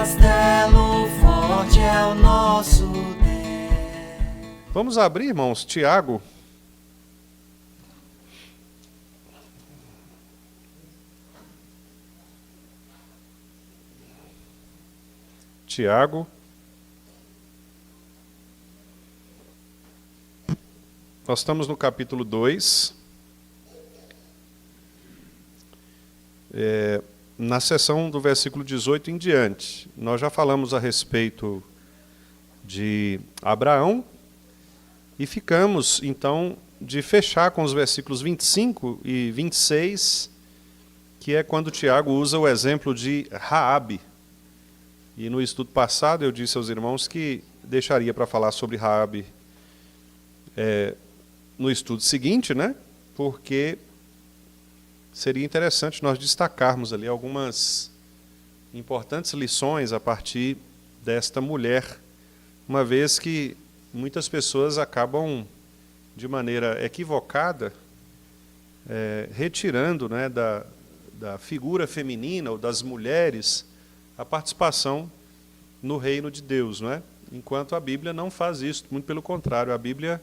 castelo forte é o nosso Deus. Vamos abrir, irmãos, Tiago. Tiago. Nós estamos no capítulo 2. Na seção do versículo 18 em diante. Nós já falamos a respeito de Abraão e ficamos, então, de fechar com os versículos 25 e 26, que é quando Tiago usa o exemplo de Raabe. E no estudo passado eu disse aos irmãos que deixaria para falar sobre Raabe no estudo seguinte, né? Porque seria interessante nós destacarmos ali algumas importantes lições a partir desta mulher, uma vez que muitas pessoas acabam, de maneira equivocada, retirando, né, da figura feminina ou das mulheres a participação no reino de Deus, não é? Enquanto a Bíblia não faz isso, muito pelo contrário, a Bíblia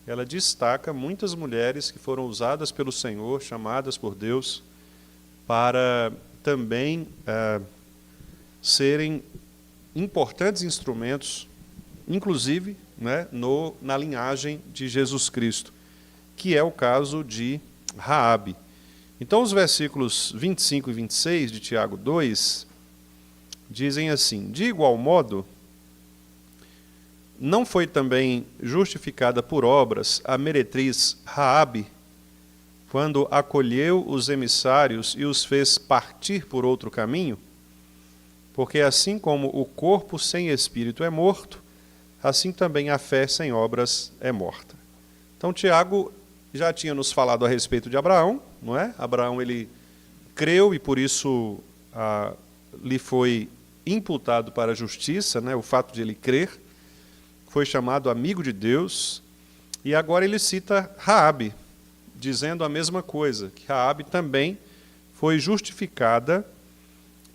ela destaca muitas mulheres que foram usadas pelo Senhor, chamadas por Deus, para também serem importantes instrumentos, inclusive, né, na linhagem de Jesus Cristo, que é o caso de Raabe. Então, os versículos 25 e 26 de Tiago 2 dizem assim: de igual modo, não foi também justificada por obras a meretriz Raabe, quando acolheu os emissários e os fez partir por outro caminho? Porque assim como o corpo sem espírito é morto, assim também a fé sem obras é morta. Então Tiago já tinha nos falado a respeito de Abraão, não é? Abraão, ele creu e por isso lhe foi imputado para a justiça, né? O fato de ele crer, foi chamado amigo de Deus, e agora ele cita Raabe, dizendo a mesma coisa, que Raabe também foi justificada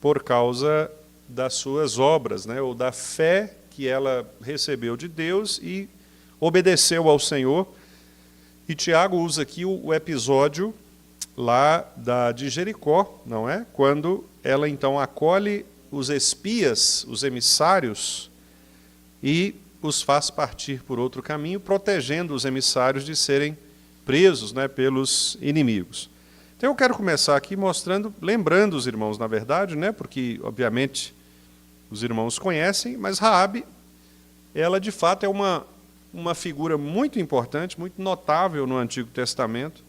por causa das suas obras, né? Ou da fé que ela recebeu de Deus e obedeceu ao Senhor. E Tiago usa aqui o episódio lá de Jericó, não é? Quando ela então acolhe os espias, os emissários, e os faz partir por outro caminho, protegendo os emissários de serem presos, né, pelos inimigos. Então eu quero começar aqui lembrando os irmãos, na verdade, né, porque obviamente os irmãos conhecem, mas Raabe, ela de fato é uma figura muito importante, muito notável no Antigo Testamento,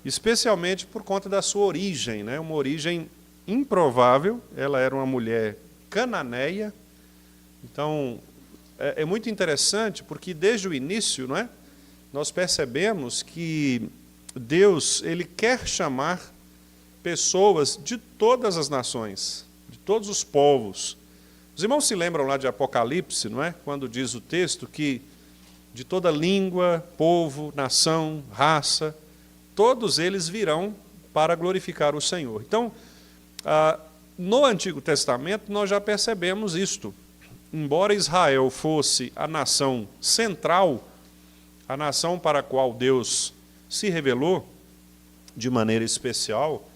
especialmente por conta da sua origem, né, uma origem improvável. Ela era uma mulher cananeia. Então é muito interessante porque desde o início, não é, nós percebemos que Deus ele quer chamar pessoas de todas as nações, de todos os povos. Os irmãos se lembram lá de Apocalipse, não é? Quando diz o texto que de toda língua, povo, nação, raça, todos eles virão para glorificar o Senhor. Então, no Antigo Testamento nós já percebemos isto. Embora Israel fosse a nação central, a nação para a qual Deus se revelou de maneira especial,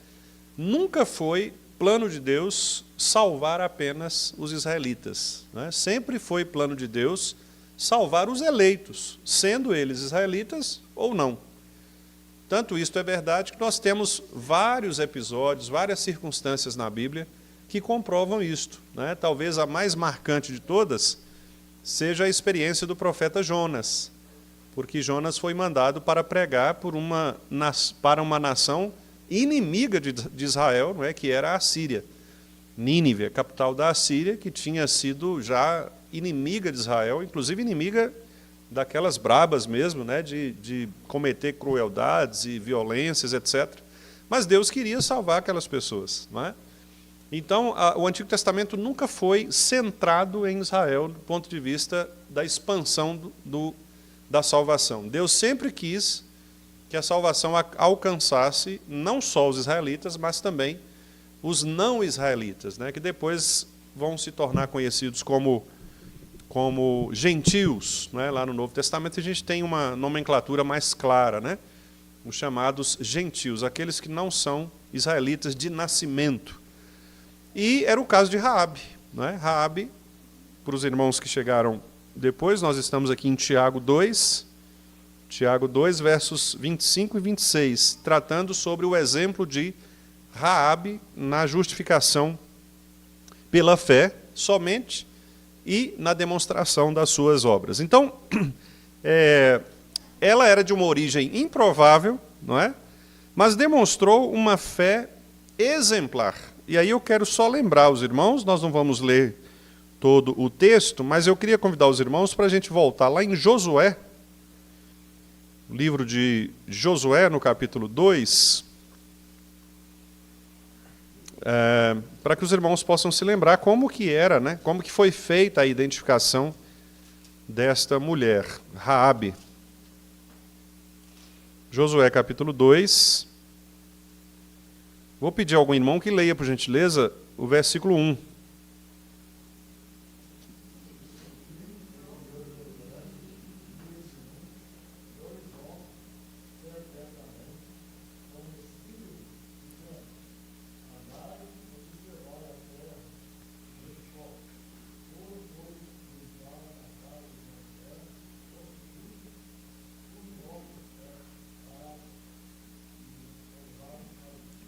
nunca foi plano de Deus salvar apenas os israelitas, né? Sempre foi plano de Deus salvar os eleitos, sendo eles israelitas ou não. Tanto isto é verdade que nós temos vários episódios, várias circunstâncias na Bíblia que comprovam isto, né? Talvez a mais marcante de todas seja a experiência do profeta Jonas, porque Jonas foi mandado para pregar para uma nação inimiga de Israel, não é? Que era a Assíria. Nínive, a capital da Assíria, que tinha sido já inimiga de Israel, inclusive inimiga daquelas brabas mesmo, né? De cometer crueldades e violências, etc. Mas Deus queria salvar aquelas pessoas, não é? Então, o Antigo Testamento nunca foi centrado em Israel do ponto de vista da expansão da salvação. Deus sempre quis que a salvação alcançasse não só os israelitas, mas também os não israelitas, né, que depois vão se tornar conhecidos como gentios, né? Lá no Novo Testamento a gente tem uma nomenclatura mais clara, né? Os chamados gentios, aqueles que não são israelitas de nascimento. E era o caso de Raabe, né? Raabe, para os irmãos que chegaram depois, nós estamos aqui em Tiago 2, versos 25 e 26, tratando sobre o exemplo de Raabe na justificação pela fé somente e na demonstração das suas obras. Então, ela era de uma origem improvável, não é? Mas demonstrou uma fé exemplar. E aí eu quero só lembrar os irmãos, nós não vamos ler todo o texto, mas eu queria convidar os irmãos para a gente voltar lá em Josué, o livro de Josué, no capítulo 2, para que os irmãos possam se lembrar como que era, né? Como que foi feita a identificação desta mulher, Raabe. Josué, capítulo 2. Vou pedir a algum irmão que leia, por gentileza, o versículo 1.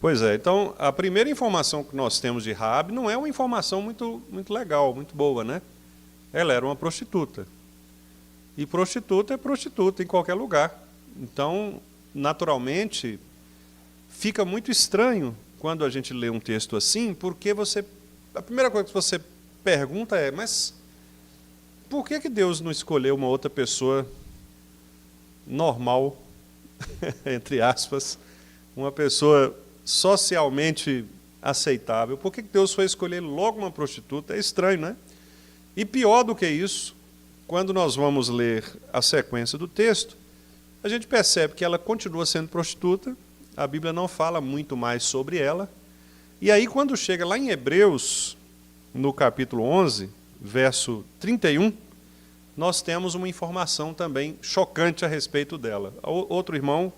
Pois é, então a primeira informação que nós temos de Raabe não é uma informação muito legal, muito boa, né? Ela era uma prostituta. E prostituta é prostituta em qualquer lugar. Então, naturalmente, fica muito estranho quando a gente lê um texto assim, porque a primeira coisa que você pergunta é, mas por que Deus não escolheu uma outra pessoa normal, entre aspas, uma pessoa socialmente aceitável? Por que Deus foi escolher logo uma prostituta? É estranho, né? E pior do que isso, quando nós vamos ler a sequência do texto, a gente percebe que ela continua sendo prostituta, a Bíblia não fala muito mais sobre ela, e aí quando chega lá em Hebreus, no capítulo 11, verso 31, nós temos uma informação também chocante a respeito dela. Outro irmão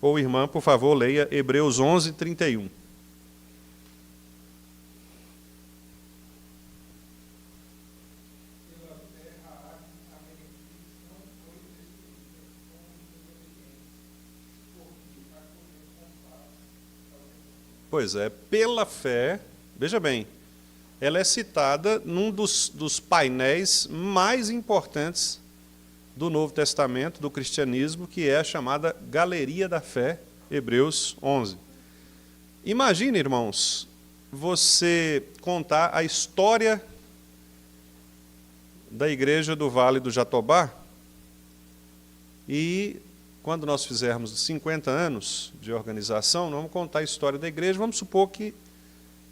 ou irmã, por favor, leia Hebreus 11, 31. Pois é, pela fé, veja bem, ela é citada num dos painéis mais importantes do Novo Testamento, do cristianismo, que é a chamada Galeria da Fé, Hebreus 11. Imagine, irmãos, você contar a história da igreja do Vale do Jatobá e, quando nós fizermos 50 anos de organização, vamos contar a história da igreja, vamos supor que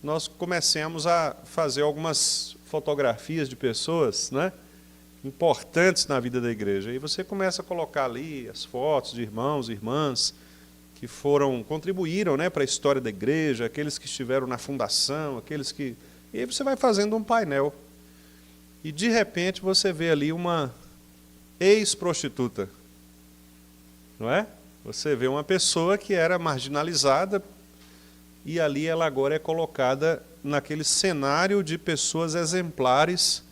nós comecemos a fazer algumas fotografias de pessoas, né, importantes na vida da igreja. E você começa a colocar ali as fotos de irmãos e irmãs que contribuíram, né, para a história da igreja, aqueles que estiveram na fundação, aqueles que... E aí você vai fazendo um painel. E, de repente, você vê ali uma ex-prostituta. Não é? Você vê uma pessoa que era marginalizada e ali ela agora é colocada naquele cenário de pessoas exemplares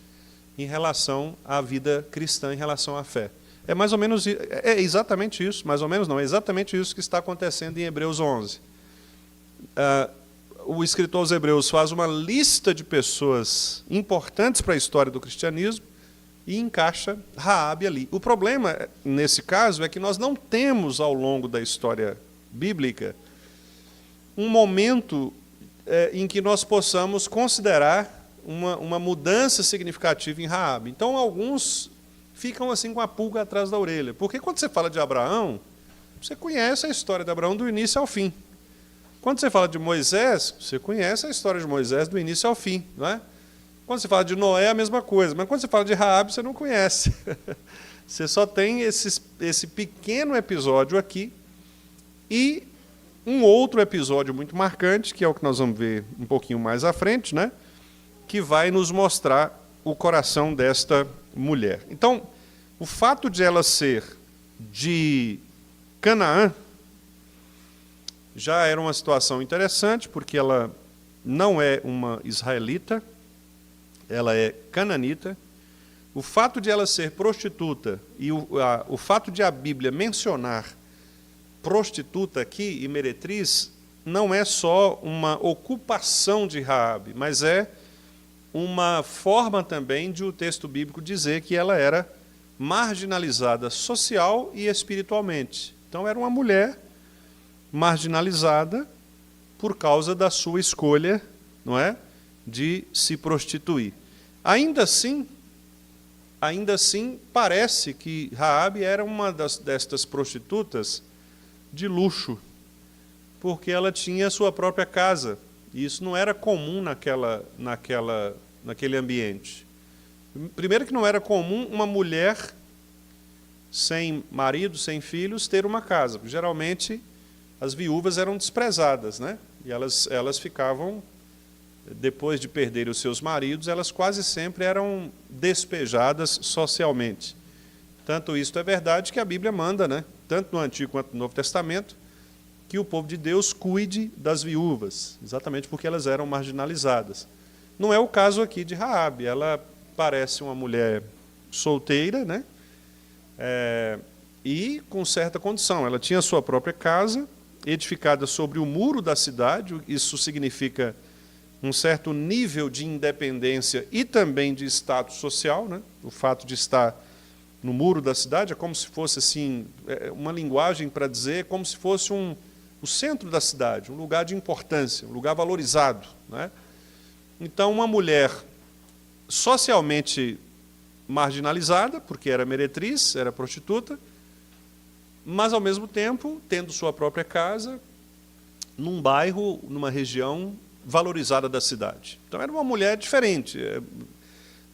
em relação à vida cristã, em relação à fé. É mais ou menos, é exatamente isso, mais ou menos não, é exatamente isso que está acontecendo em Hebreus 11. O escritor aos Hebreus faz uma lista de pessoas importantes para a história do cristianismo e encaixa Raabe ali. O problema, nesse caso, é que nós não temos, ao longo da história bíblica, um momento em que nós possamos considerar uma mudança significativa em Raabe. Então, alguns ficam assim com a pulga atrás da orelha. Porque quando você fala de Abraão, você conhece a história de Abraão do início ao fim. Quando você fala de Moisés, você conhece a história de Moisés do início ao fim, não é? Quando você fala de Noé, é a mesma coisa. Mas quando você fala de Raabe, você não conhece. Você só tem esse pequeno episódio aqui e um outro episódio muito marcante, que é o que nós vamos ver um pouquinho mais à frente, né? que vai nos mostrar o coração desta mulher. Então, o fato de ela ser de Canaã já era uma situação interessante, porque ela não é uma israelita, ela é cananita. O fato de ela ser prostituta e o fato de a Bíblia mencionar prostituta aqui e meretriz não é só uma ocupação de Raabe, mas é uma forma também de o texto bíblico dizer que ela era marginalizada social e espiritualmente. Então era uma mulher marginalizada por causa da sua escolha, não é, de se prostituir. Ainda assim, parece que Raabe era uma destas prostitutas de luxo, porque ela tinha sua própria casa, e isso não era comum naquele ambiente. Primeiro que não era comum uma mulher sem marido, sem filhos, ter uma casa. Geralmente, as viúvas eram desprezadas, né? E elas ficavam, depois de perderem os seus maridos, elas quase sempre eram despejadas socialmente. Tanto isso é verdade que a Bíblia manda, né? Tanto no Antigo quanto no Novo Testamento, que o povo de Deus cuide das viúvas, exatamente porque elas eram marginalizadas. Não é o caso aqui de Raabe. Ela parece uma mulher solteira, né? E com certa condição. Ela tinha sua própria casa, edificada sobre o muro da cidade. Isso significa um certo nível de independência e também de status social, né? O fato de estar no muro da cidade é como se fosse assim, uma linguagem para dizer, como se fosse o centro da cidade, um lugar de importância, um lugar valorizado, né? Então, uma mulher socialmente marginalizada, porque era meretriz, era prostituta, mas, ao mesmo tempo, tendo sua própria casa, num bairro, numa região valorizada da cidade. Então, era uma mulher diferente.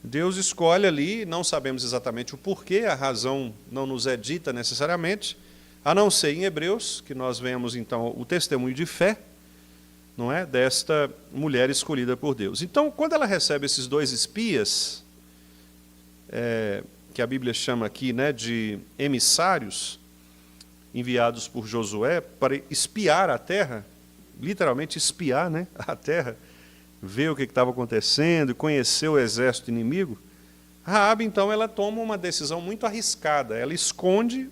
Deus escolhe ali, não sabemos exatamente o porquê, a razão não nos é dita necessariamente, a não ser em Hebreus, que nós vemos, então, o testemunho de fé, não é, desta mulher escolhida por Deus. Então, quando ela recebe esses dois espias, que a Bíblia chama aqui, né, de emissários, enviados por Josué para espiar a terra, literalmente espiar, né, a terra, ver o que estava acontecendo, conhecer o exército inimigo, Raabe, então, ela toma uma decisão muito arriscada. Ela esconde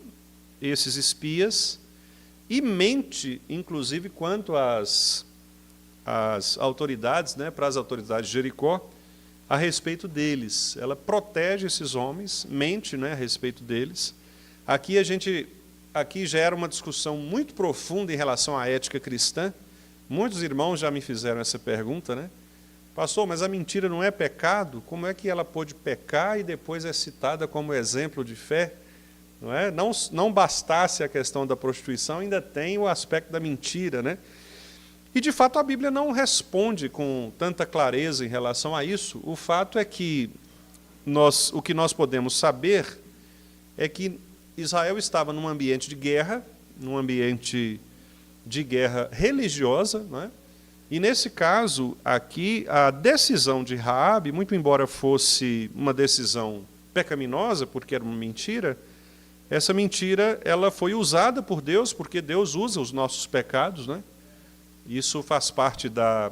esses espias e mente, inclusive, quanto às autoridades, né, para as autoridades de Jericó, a respeito deles. Ela protege esses homens, mente, né, a respeito deles. Aqui gera uma discussão muito profunda em relação à ética cristã. Muitos irmãos já me fizeram essa pergunta, né? Pastor, mas a mentira não é pecado? Como é que ela pôde pecar e depois é citada como exemplo de fé? Não é? Não bastasse a questão da prostituição, ainda tem o aspecto da mentira, né? E, de fato, a Bíblia não responde com tanta clareza em relação a isso. O fato é que o que nós podemos saber é que Israel estava num ambiente de guerra, num ambiente de guerra religiosa, não é? E, nesse caso, aqui, a decisão de Raabe, muito embora fosse uma decisão pecaminosa, porque era uma mentira, essa mentira ela foi usada por Deus, porque Deus usa os nossos pecados, né? Isso faz parte da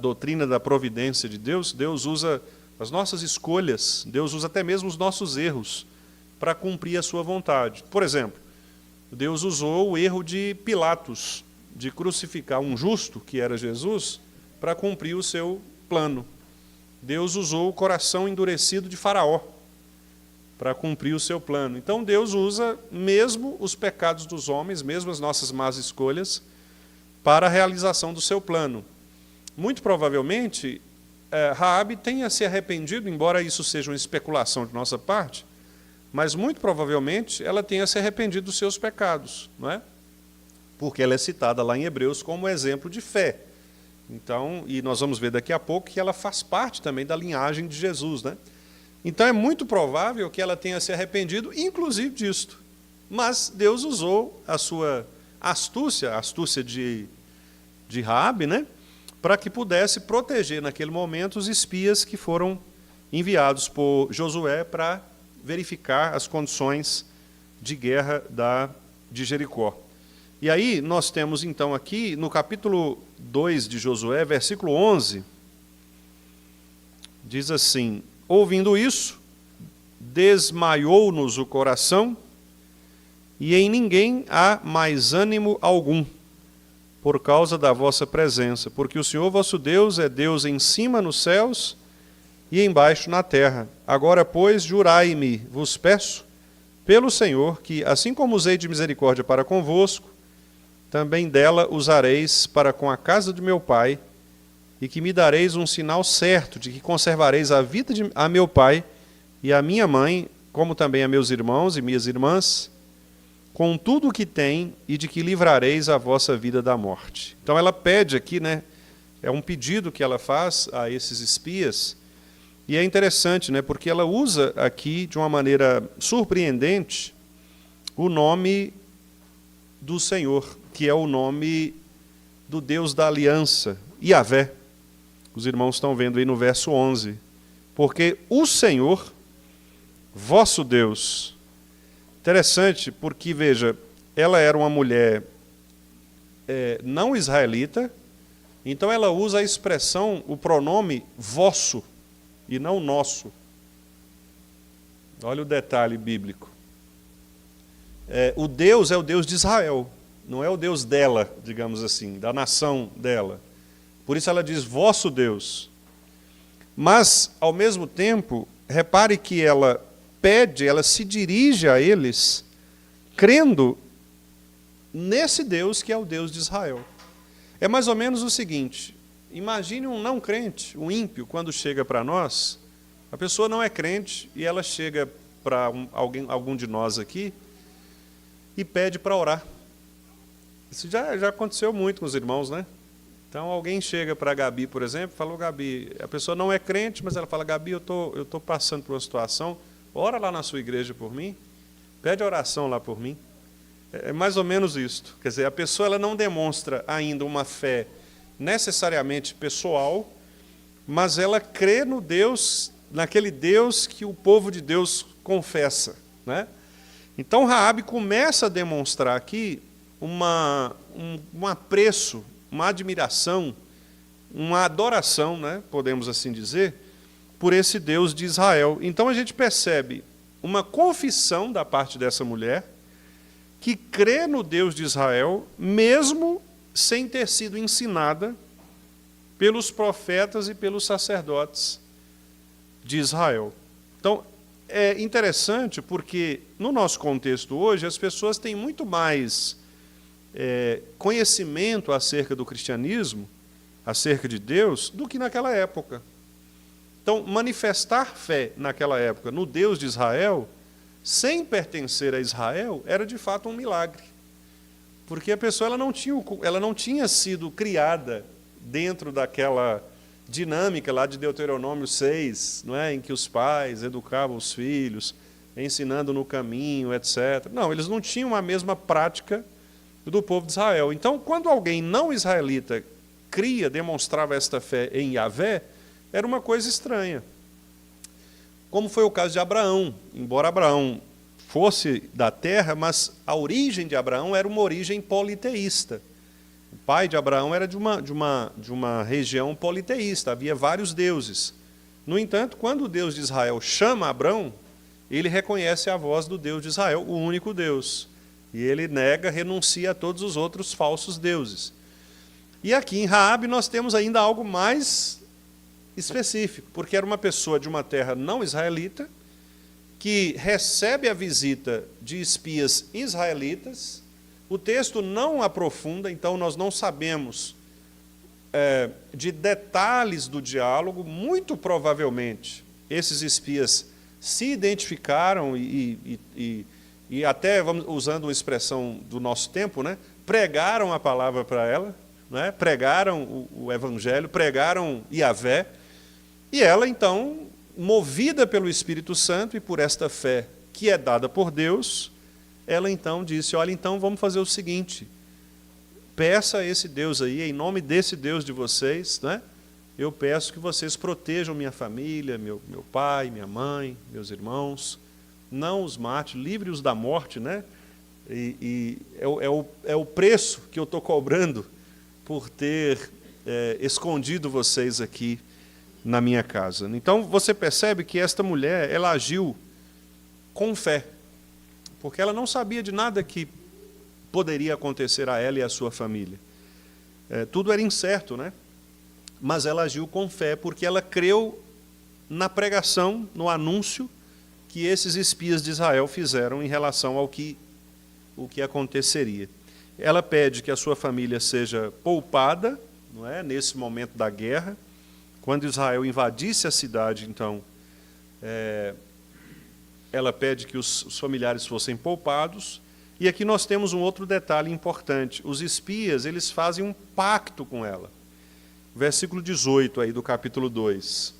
doutrina da providência de Deus. Deus usa as nossas escolhas, Deus usa até mesmo os nossos erros para cumprir a sua vontade. Por exemplo, Deus usou o erro de Pilatos, de crucificar um justo, que era Jesus, para cumprir o seu plano. Deus usou o coração endurecido de Faraó para cumprir o seu plano. Então, Deus usa mesmo os pecados dos homens, mesmo as nossas más escolhas, para a realização do seu plano. Muito provavelmente, Raabe tenha se arrependido, embora isso seja uma especulação de nossa parte, mas muito provavelmente ela tenha se arrependido dos seus pecados, não é? Porque ela é citada lá em Hebreus como exemplo de fé. Então, e nós vamos ver daqui a pouco que ela faz parte também da linhagem de Jesus, né? Então é muito provável que ela tenha se arrependido, inclusive disto. Mas Deus usou a sua astúcia, a astúcia de Raabe, né, para que pudesse proteger naquele momento os espias que foram enviados por Josué para verificar as condições de guerra de Jericó. E aí nós temos então aqui, no capítulo 2 de Josué, versículo 11, diz assim: ouvindo isso, desmaiou-nos o coração, e em ninguém há mais ânimo algum, por causa da vossa presença, porque o Senhor vosso Deus é Deus em cima nos céus e embaixo na terra. Agora, pois, jurai-me, vos peço, pelo Senhor, que, assim como usei de misericórdia para convosco, também dela usareis para com a casa de meu pai, e que me dareis um sinal certo de que conservareis a vida a meu pai e a minha mãe, como também a meus irmãos e minhas irmãs, com tudo o que tem, e de que livrareis a vossa vida da morte. Então ela pede aqui, né? É um pedido que ela faz a esses espias, e é interessante, né? Porque ela usa aqui, de uma maneira surpreendente, o nome do Senhor, que é o nome do Deus da aliança, Yahvé. Os irmãos estão vendo aí no verso 11. Porque o Senhor, vosso Deus. Interessante, porque, veja, ela era uma mulher não israelita, então ela usa a expressão, o pronome vosso, e não nosso. Olha o detalhe bíblico. O Deus é o Deus de Israel, não é o Deus dela, digamos assim, da nação dela. Por isso ela diz vosso Deus. Mas, ao mesmo tempo, repare que ela pede, ela se dirige a eles, crendo nesse Deus que é o Deus de Israel. É mais ou menos o seguinte: imagine um não crente, um ímpio, quando chega para nós, a pessoa não é crente e ela chega para algum de nós aqui e pede para orar. Isso já aconteceu muito com os irmãos, né? Então alguém chega para a Gabi, por exemplo, falou: Gabi, a pessoa não é crente, mas ela fala: Gabi, eu tô passando por uma situação, ora lá na sua igreja por mim, pede oração lá por mim. É mais ou menos isto. Quer dizer, a pessoa ela não demonstra ainda uma fé necessariamente pessoal, mas ela crê no Deus, naquele Deus que o povo de Deus confessa, né? Então Raabe começa a demonstrar aqui um apreço, uma admiração, uma adoração, né, podemos assim dizer, por esse Deus de Israel. Então a gente percebe uma confissão da parte dessa mulher, que crê no Deus de Israel, mesmo sem ter sido ensinada pelos profetas e pelos sacerdotes de Israel. Então, é interessante porque, no nosso contexto hoje, as pessoas têm muito mais conhecimento acerca do cristianismo, acerca de Deus, do que naquela época. Então, manifestar fé naquela época no Deus de Israel, sem pertencer a Israel, era de fato um milagre. Porque a pessoa ela não tinha sido criada dentro daquela dinâmica lá de Deuteronômio 6, não é? Em que os pais educavam os filhos, ensinando no caminho, etc. Não, eles não tinham a mesma prática do povo de Israel. Então, quando alguém não israelita demonstrava esta fé em Yahvé, era uma coisa estranha. Como foi o caso de Abraão. Embora Abraão fosse da terra, mas a origem de Abraão era uma origem politeísta. O pai de Abraão era de uma região politeísta, havia vários deuses. No entanto, quando o Deus de Israel chama Abraão, ele reconhece a voz do Deus de Israel, o único Deus. E ele renuncia a todos os outros falsos deuses. E aqui em Raabe nós temos ainda algo mais específico, porque era uma pessoa de uma terra não israelita, que recebe a visita de espias israelitas. O texto não aprofunda, então nós não sabemos de detalhes do diálogo. Muito provavelmente esses espias se identificaram e até, usando uma expressão do nosso tempo, né, pregaram a palavra para ela, né, pregaram o evangelho, pregaram Yahvé, e ela então, movida pelo Espírito Santo e por esta fé que é dada por Deus, ela então disse: olha, então vamos fazer o seguinte, peça a esse Deus aí, em nome desse Deus de vocês, né? Eu peço que vocês protejam minha família, meu pai, minha mãe, meus irmãos, não os mate, livre-os da morte, né? E é o preço que eu estou cobrando por ter escondido vocês aqui na minha casa. Então, você percebe que esta mulher, ela agiu com fé, porque ela não sabia de nada que poderia acontecer a ela e à sua família. Tudo era incerto, né? Mas ela agiu com fé, porque ela creu na pregação, no anúncio que esses espias de Israel fizeram em relação ao que aconteceria. Ela pede que a sua família seja poupada, não é, nesse momento da guerra. Quando Israel invadisse a cidade, então, ela pede que os familiares fossem poupados. E aqui nós temos um outro detalhe importante. Os espias, eles fazem um pacto com ela. Versículo 18 aí do capítulo 2.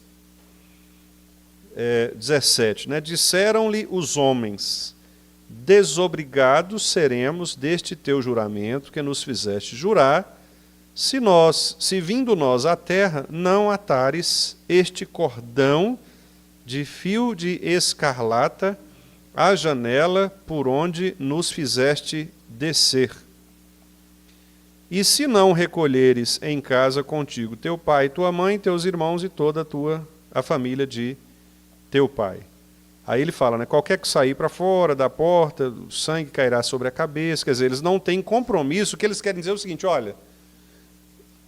17, né? Disseram-lhe os homens: desobrigados seremos deste teu juramento que nos fizeste jurar, se vindo nós à terra, não atares este cordão de fio de escarlata à janela por onde nos fizeste descer. E se não recolheres em casa contigo teu pai, tua mãe, teus irmãos e toda a família de teu pai. Aí ele fala, né, qualquer que sair para fora da porta, o sangue cairá sobre a cabeça. Quer dizer, eles não têm compromisso. O que eles querem dizer é o seguinte: olha,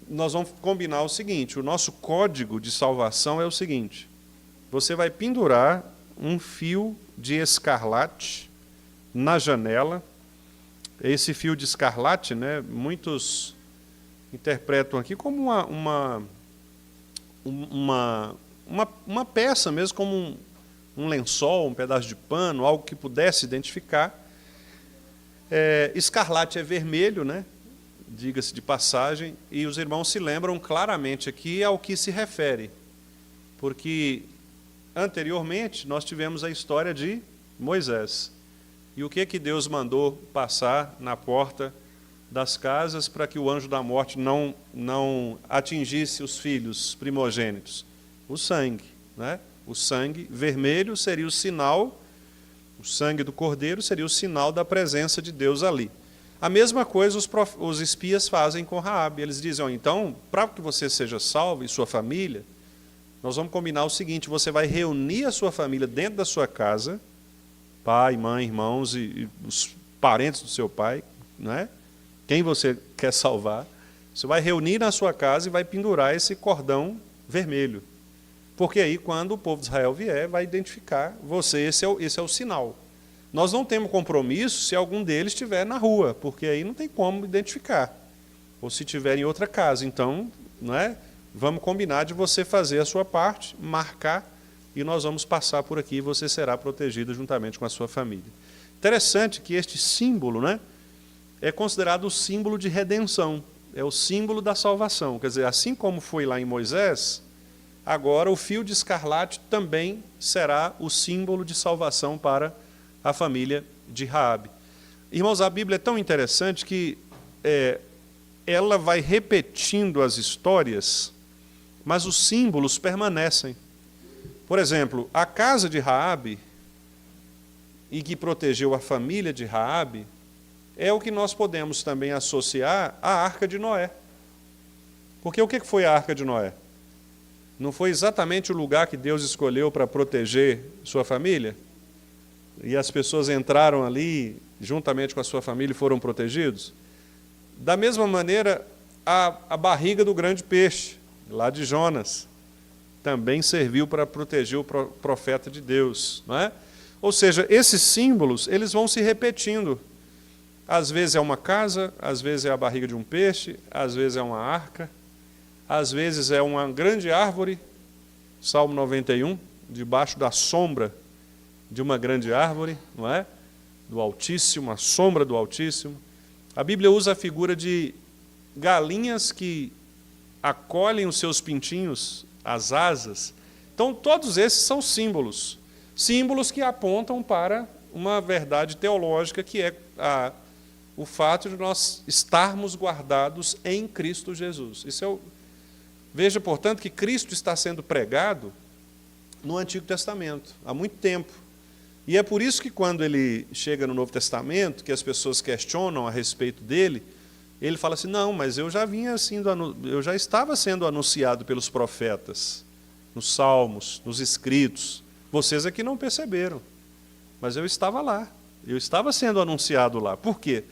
nós vamos combinar o seguinte, o nosso código de salvação é o seguinte: você vai pendurar um fio de escarlate na janela. Esse fio de escarlate, né, muitos interpretam aqui como uma peça mesmo, como um lençol, um pedaço de pano, algo que pudesse identificar. Escarlate é vermelho, né, diga-se de passagem, e os irmãos se lembram claramente aqui ao que se refere, porque anteriormente nós tivemos a história de Moisés. E o que Deus mandou passar na porta das casas para que o anjo da morte não atingisse os filhos primogênitos? O sangue, né? O sangue vermelho seria o sinal, o sangue do cordeiro seria o sinal da presença de Deus ali. A mesma coisa os espias fazem com Raabe. Eles dizem, então, para que você seja salvo e sua família, nós vamos combinar o seguinte: você vai reunir a sua família dentro da sua casa, pai, mãe, irmãos e os parentes do seu pai, né? Quem você quer salvar, você vai reunir na sua casa e vai pendurar esse cordão vermelho. Porque aí, quando o povo de Israel vier, vai identificar você, esse é o sinal. Nós não temos compromisso se algum deles estiver na rua, porque aí não tem como identificar. Ou se estiver em outra casa. Então, não é? Vamos combinar de você fazer a sua parte, marcar, e nós vamos passar por aqui e você será protegido juntamente com a sua família. Interessante que este símbolo, né, é considerado o símbolo de redenção, é o símbolo da salvação. Quer dizer, assim como foi lá em Moisés, agora o fio de escarlate também será o símbolo de salvação para a família de Raabe. Irmãos, a Bíblia é tão interessante que ela vai repetindo as histórias, mas os símbolos permanecem. Por exemplo, a casa de Raabe, e que protegeu a família de Raabe, é o que nós podemos também associar à Arca de Noé. Porque o que foi a Arca de Noé? Não foi exatamente o lugar que Deus escolheu para proteger sua família? E as pessoas entraram ali, juntamente com a sua família, e foram protegidos? Da mesma maneira, a barriga do grande peixe, lá de Jonas, também serviu para proteger o profeta de Deus, não é? Ou seja, esses símbolos, eles vão se repetindo. Às vezes é uma casa, às vezes é a barriga de um peixe, às vezes é uma arca, às vezes é uma grande árvore, Salmo 91, debaixo da sombra de uma grande árvore, não é? Do Altíssimo, a sombra do Altíssimo. A Bíblia usa a figura de galinhas que acolhem os seus pintinhos, as asas. Então, todos esses são símbolos. Símbolos que apontam para uma verdade teológica, que é o fato de nós estarmos guardados em Cristo Jesus. Veja, portanto, que Cristo está sendo pregado no Antigo Testamento, há muito tempo. E é por isso que quando ele chega no Novo Testamento, que as pessoas questionam a respeito dele, ele fala assim, não, mas eu já estava sendo anunciado pelos profetas, nos Salmos, nos Escritos. Vocês aqui não perceberam, mas eu estava lá, eu estava sendo anunciado lá. Por quê?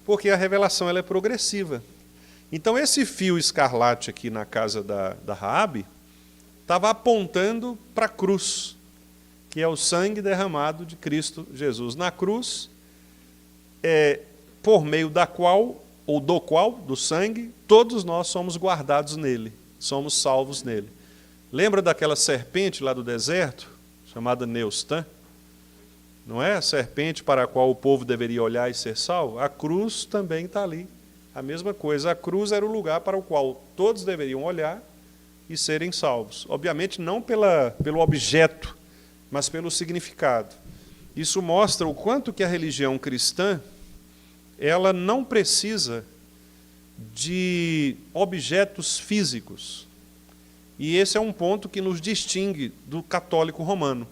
Porque a revelação ela é progressiva. Então, esse fio escarlate aqui na casa da Raabe estava apontando para a cruz, que é o sangue derramado de Cristo Jesus. Na cruz, por meio da qual, ou do sangue, todos nós somos guardados nele, somos salvos nele. Lembra daquela serpente lá do deserto, chamada Neustã? Não é a serpente para a qual o povo deveria olhar e ser salvo? A cruz também está ali. A mesma coisa, a cruz era o lugar para o qual todos deveriam olhar e serem salvos. Obviamente não pelo objeto, mas pelo significado. Isso mostra o quanto que a religião cristã ela não precisa de objetos físicos. E esse é um ponto que nos distingue do católico romano.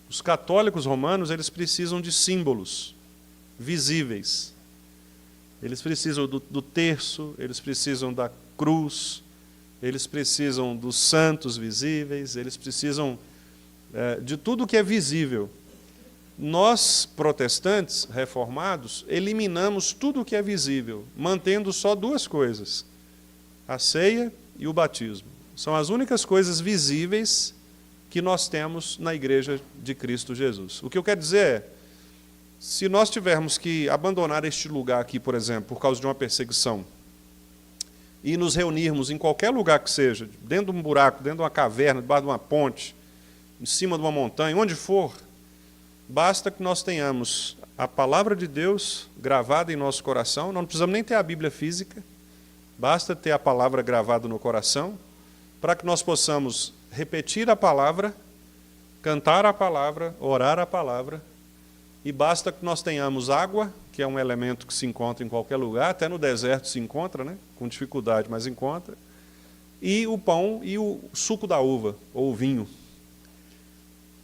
Os católicos romanos eles precisam de símbolos visíveis. Eles precisam do terço, eles precisam da cruz, eles precisam dos santos visíveis, eles precisam de tudo que é visível. Nós, protestantes, reformados, eliminamos tudo o que é visível, mantendo só duas coisas, a ceia e o batismo. São as únicas coisas visíveis que nós temos na Igreja de Cristo Jesus. O que eu quero dizer é, se nós tivermos que abandonar este lugar aqui, por exemplo, por causa de uma perseguição, e nos reunirmos em qualquer lugar que seja, dentro de um buraco, dentro de uma caverna, debaixo de uma ponte, em cima de uma montanha, onde for, basta que nós tenhamos a palavra de Deus gravada em nosso coração, não precisamos nem ter a Bíblia física, basta ter a palavra gravada no coração, para que nós possamos repetir a palavra, cantar a palavra, orar a palavra, e basta que nós tenhamos água, que é um elemento que se encontra em qualquer lugar, até no deserto se encontra, né? Com dificuldade, mas encontra, e o pão e o suco da uva, ou o vinho.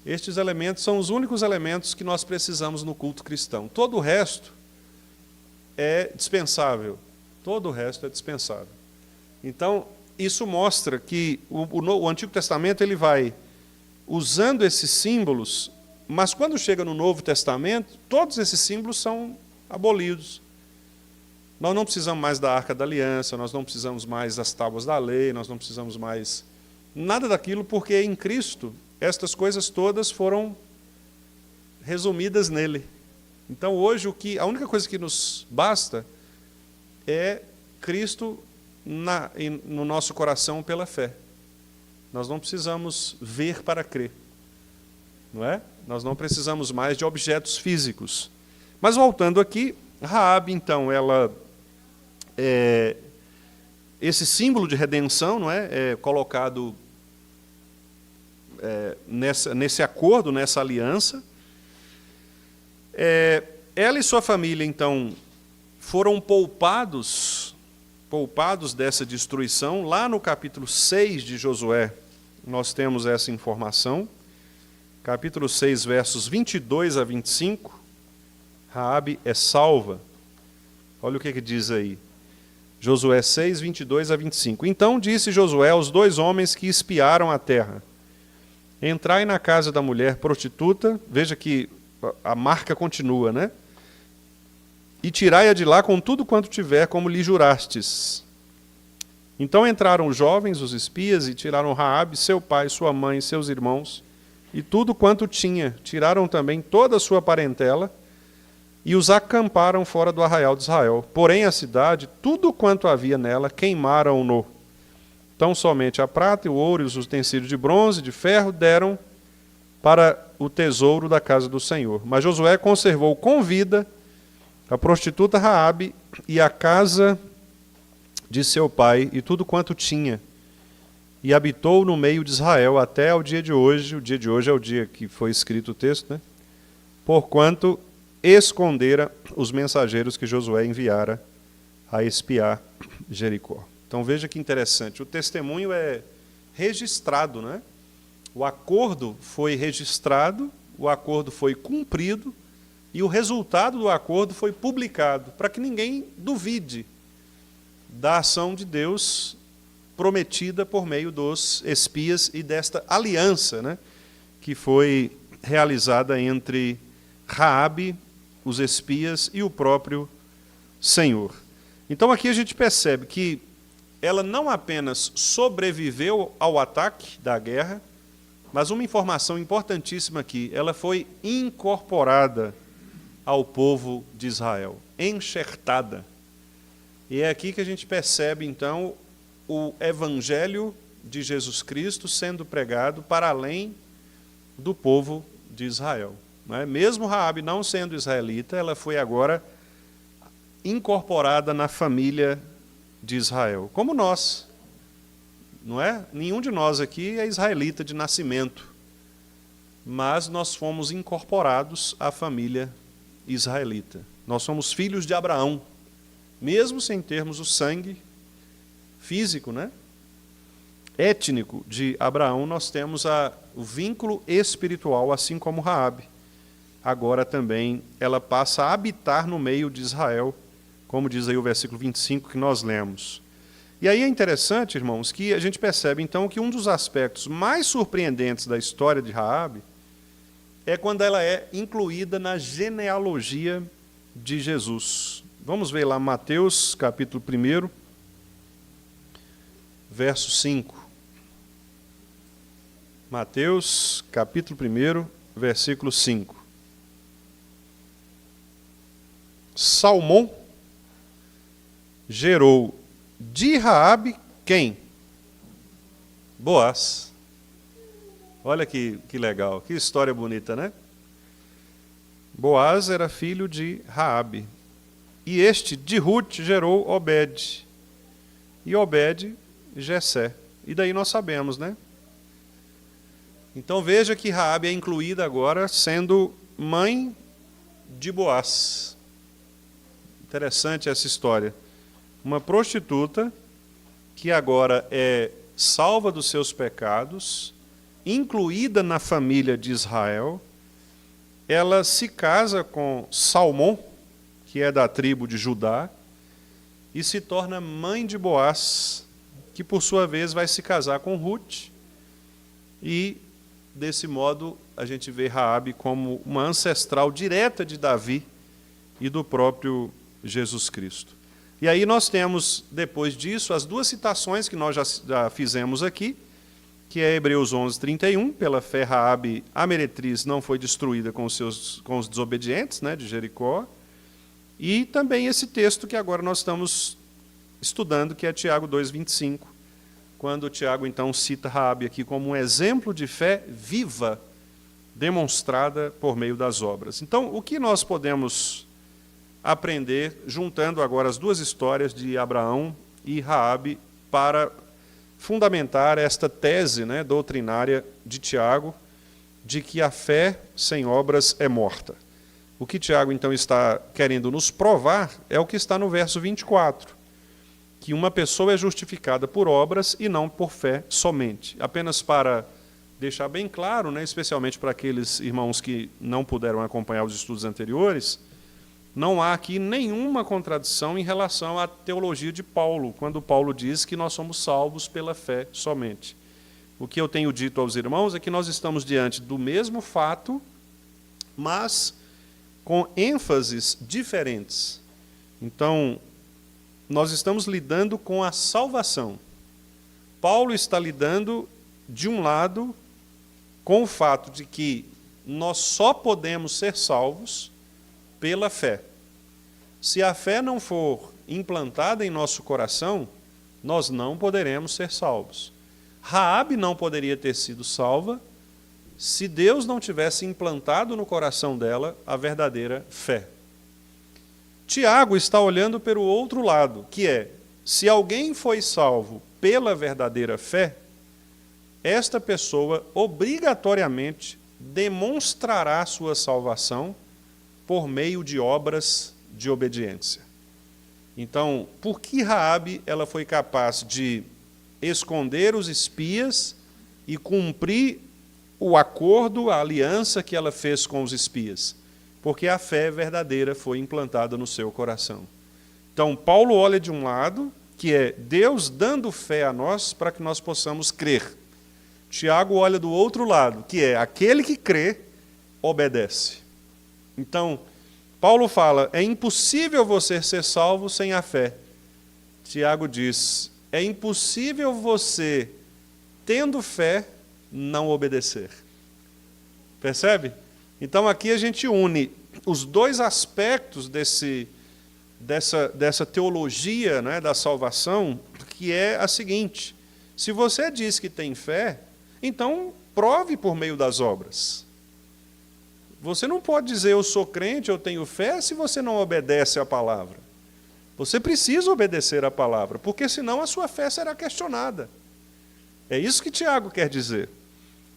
Estes elementos são os únicos elementos que nós precisamos no culto cristão. Todo o resto é dispensável. Todo o resto é dispensável. Então, isso mostra que o Antigo Testamento ele vai usando esses símbolos, mas quando chega no Novo Testamento, todos esses símbolos são abolidos. Nós não precisamos mais da Arca da Aliança, nós não precisamos mais das tábuas da lei, nós não precisamos mais nada daquilo, porque em Cristo estas coisas todas foram resumidas nele. Então hoje a única coisa que nos basta é Cristo no nosso coração pela fé. Nós não precisamos ver para crer. Não é? Nós não precisamos mais de objetos físicos. Mas voltando aqui, Raabe, então, ela esse símbolo de redenção, não é colocado nesse acordo, nessa aliança. Ela e sua família, então, foram poupados dessa destruição. Lá no capítulo 6 de Josué, nós temos essa informação. Capítulo 6, versos 22 a 25, Raabe é salva. Olha o que diz aí. Josué 6, 22 a 25. Então disse Josué aos dois homens que espiaram a terra: entrai na casa da mulher prostituta, veja que a marca continua, né? E tirai-a de lá com tudo quanto tiver, como lhe jurastes. Então entraram os jovens, os espias, e tiraram Raabe, seu pai, sua mãe, seus irmãos, e tudo quanto tinha. Tiraram também toda a sua parentela, e os acamparam fora do arraial de Israel. Porém a cidade, tudo quanto havia nela, queimaram-no. Tão somente a prata, e o ouro e os utensílios de bronze, de ferro, deram para o tesouro da casa do Senhor. Mas Josué conservou com vida a prostituta Raabe e a casa de seu pai e tudo quanto tinha, e habitou no meio de Israel até ao dia de hoje. O dia de hoje é o dia que foi escrito o texto, né? Porquanto escondera os mensageiros que Josué enviara a espiar Jericó. Então veja que interessante, o testemunho é registrado, né? O acordo foi registrado, o acordo foi cumprido e o resultado do acordo foi publicado, para que ninguém duvide da ação de Deus prometida por meio dos espias e desta aliança, né, que foi realizada entre Raabe, os espias e o próprio Senhor. Então aqui a gente percebe que ela não apenas sobreviveu ao ataque da guerra, mas uma informação importantíssima aqui, ela foi incorporada ao povo de Israel, enxertada. E é aqui que a gente percebe, então, o evangelho de Jesus Cristo sendo pregado para além do povo de Israel. Não é? Mesmo Raabe não sendo israelita, ela foi agora incorporada na família de Israel, como nós. Não é? Nenhum de nós aqui é israelita de nascimento, mas nós fomos incorporados à família israelita. Nós somos filhos de Abraão, mesmo sem termos o sangue físico, né? Étnico de Abraão, nós temos o vínculo espiritual, assim como Raabe. Agora também ela passa a habitar no meio de Israel, como diz aí o versículo 25 que nós lemos. E aí é interessante, irmãos, que a gente percebe então que um dos aspectos mais surpreendentes da história de Raabe é quando ela é incluída na genealogia de Jesus. Vamos ver lá Mateus, capítulo 1, verso 5. Mateus, capítulo 1, versículo 5. Salmão gerou de Raabe quem? Boaz. Olha que legal, que história bonita, né? Boaz era filho de Raabe. E este, de Ruth, gerou Obed. E Obed, Jessé. E daí nós sabemos, né? Então veja que Raabe é incluída agora sendo mãe de Boaz. Interessante essa história. Uma prostituta que agora é salva dos seus pecados, incluída na família de Israel, ela se casa com Salmão, que é da tribo de Judá, e se torna mãe de Boaz, que por sua vez vai se casar com Ruth, e desse modo a gente vê Raabe como uma ancestral direta de Davi e do próprio Jesus Cristo. E aí nós temos, depois disso, as duas citações que nós já fizemos aqui, que é Hebreus 11:31, pela fé Raabe, a meretriz, não foi destruída com os desobedientes, né, de Jericó, e também esse texto que agora nós estamos estudando, que é Tiago 2:25, quando Tiago então cita Raabe aqui como um exemplo de fé viva, demonstrada por meio das obras. Então, o que nós podemos aprender, juntando agora as duas histórias de Abraão e Raabe, para fundamentar esta tese, né, doutrinária de Tiago, de que a fé sem obras é morta. O que Tiago, então, está querendo nos provar é o que está no verso 24, que uma pessoa é justificada por obras e não por fé somente. Apenas para deixar bem claro, né, especialmente para aqueles irmãos que não puderam acompanhar os estudos anteriores, não há aqui nenhuma contradição em relação à teologia de Paulo, quando Paulo diz que nós somos salvos pela fé somente. O que eu tenho dito aos irmãos é que nós estamos diante do mesmo fato, mas com ênfases diferentes. Então, nós estamos lidando com a salvação. Paulo está lidando, de um lado, com o fato de que nós só podemos ser salvos pela fé. Se a fé não for implantada em nosso coração, nós não poderemos ser salvos. Raabe não poderia ter sido salva se Deus não tivesse implantado no coração dela a verdadeira fé. Tiago está olhando para o outro lado, que é, se alguém foi salvo pela verdadeira fé, esta pessoa obrigatoriamente demonstrará sua salvação por meio de obras de obediência. Então, por que Raabe ela foi capaz de esconder os espias e cumprir o acordo, a aliança que ela fez com os espias? Porque a fé verdadeira foi implantada no seu coração. Então, Paulo olha de um lado, que é Deus dando fé a nós para que nós possamos crer. Tiago olha do outro lado, que é aquele que crê, obedece. Então, Paulo fala, é impossível você ser salvo sem a fé. Tiago diz, é impossível você, tendo fé, não obedecer. Percebe? Então aqui a gente une os dois aspectos dessa teologia, né, da salvação, que é a seguinte: se você diz que tem fé, então prove por meio das obras. Você não pode dizer eu sou crente, eu tenho fé, se você não obedece à palavra. Você precisa obedecer à palavra, porque senão a sua fé será questionada. É isso que Tiago quer dizer.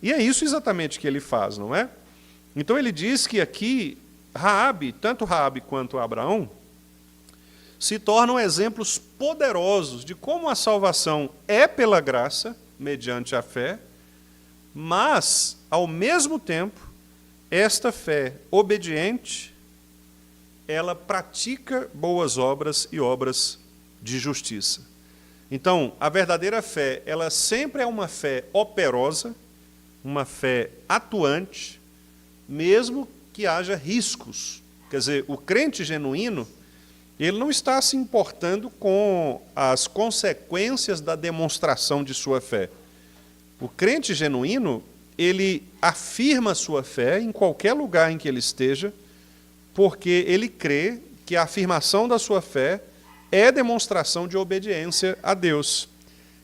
E é isso exatamente que ele faz, não é? Então ele diz que aqui, Raabe, tanto Raabe quanto Abraão, se tornam exemplos poderosos de como a salvação é pela graça, mediante a fé, mas, ao mesmo tempo, esta fé obediente, ela pratica boas obras e obras de justiça. Então, a verdadeira fé, ela sempre é uma fé operosa, uma fé atuante, mesmo que haja riscos. Quer dizer, o crente genuíno, ele não está se importando com as consequências da demonstração de sua fé. O crente genuíno, ele afirma sua fé em qualquer lugar em que ele esteja, porque ele crê que a afirmação da sua fé é demonstração de obediência a Deus.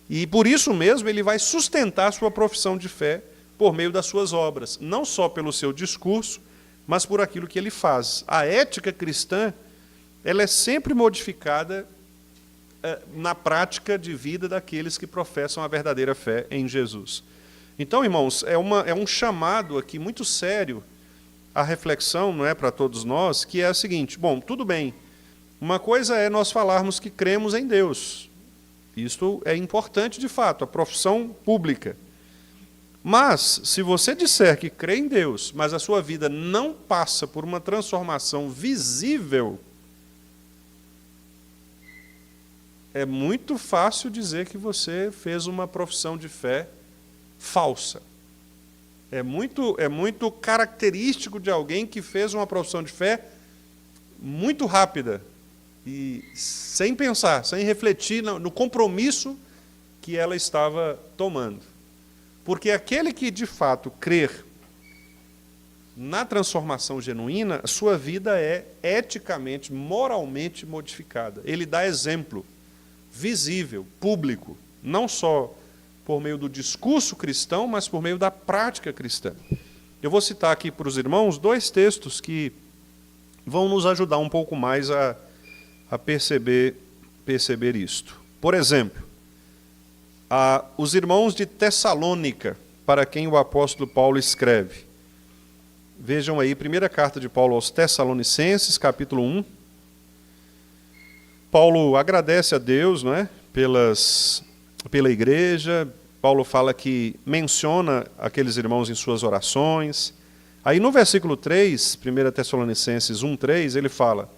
E por isso mesmo ele vai sustentar sua profissão de fé por meio das suas obras, não só pelo seu discurso, mas por aquilo que ele faz. A ética cristã, ela é sempre modificada na prática de vida daqueles que professam a verdadeira fé em Jesus. Então, irmãos, é um chamado aqui muito sério à reflexão, não é, para todos nós, que é a seguinte: bom, tudo bem, uma coisa é nós falarmos que cremos em Deus. Isto é importante de fato, a profissão pública. Mas, se você disser que crê em Deus, mas a sua vida não passa por uma transformação visível, é muito fácil dizer que você fez uma profissão de fé falsa. É muito característico de alguém que fez uma profissão de fé muito rápida e sem pensar, sem refletir no compromisso que ela estava tomando. Porque aquele que de fato crer na transformação genuína, a sua vida é eticamente, moralmente modificada. Ele dá exemplo visível, público, não só por meio do discurso cristão, mas por meio da prática cristã. Eu vou citar aqui para os irmãos 2 textos que vão nos ajudar um pouco mais a perceber isto. Por exemplo, os irmãos de Tessalônica, para quem o apóstolo Paulo escreve. Vejam aí, primeira carta de Paulo aos Tessalonicenses, capítulo 1. Paulo agradece a Deus, não é, pela igreja. Paulo fala que menciona aqueles irmãos em suas orações. Aí no versículo 3, 1 Tessalonicenses 1:3, ele fala: